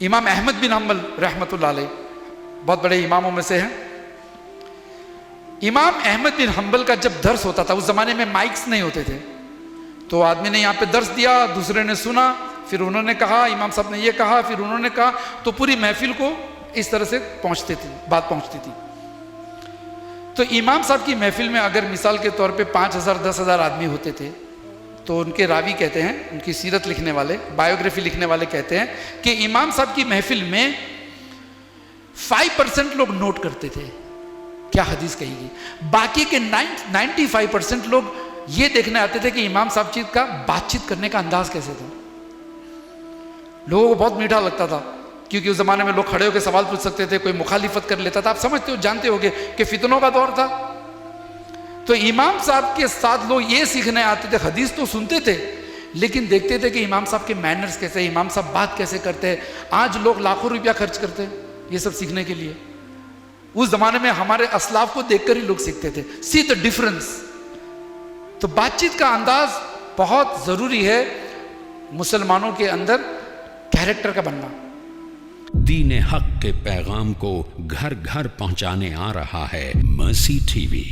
امام احمد بن حنبل رحمۃ اللہ علیہ بہت بڑے اماموں میں سے ہیں. امام احمد بن حنبل کا جب درس ہوتا تھا، اس زمانے میں مائکس نہیں ہوتے تھے، تو آدمی نے یہاں پہ درس دیا، دوسرے نے سنا، پھر انہوں نے کہا، امام صاحب نے یہ کہا، پھر انہوں نے کہا، تو پوری محفل کو اس طرح سے بات پہنچتی تھی. تو امام صاحب کی محفل میں اگر مثال کے طور پہ 5,000 10,000 آدمی ہوتے تھے، تو ان کے راوی کہتے ہیں، ان کی سیرت لکھنے والے، بایوگرافی لکھنے والے کہتے ہیں کہ امام صاحب کی محفل میں 5% لوگ نوٹ کرتے تھے کیا حدیث کہی گی، باقی کے 95% لوگ یہ دیکھنے آتے تھے کہ امام صاحب کا بات چیت کرنے کا انداز کیسے تھا. لوگوں کو بہت میٹھا لگتا تھا، کیونکہ اس زمانے میں لوگ کھڑے ہو کے سوال پوچھ سکتے تھے، کوئی مخالفت کر لیتا تھا. آپ سمجھتے ہو، جانتے ہو کہ فتنوں کا دور تھا. تو امام صاحب کے ساتھ لوگ یہ سیکھنے آتے تھے، حدیث تو سنتے تھے لیکن دیکھتے تھے کہ امام صاحب کے مینرز کیسے ہیں، امام صاحب بات کیسے کرتے ہیں. آج لوگ لاکھوں روپیہ خرچ کرتے ہیں یہ سب سیکھنے کے لیے. اس زمانے میں ہمارے اسلاف کو دیکھ کر ہی لوگ سیکھتے تھے. سی دا ڈفرنس. تو بات چیت کا انداز بہت ضروری ہے مسلمانوں کے اندر کیریکٹر کا بننا. دین حق کے پیغام کو گھر گھر پہنچانے آ رہا ہے مرسی ٹی وی.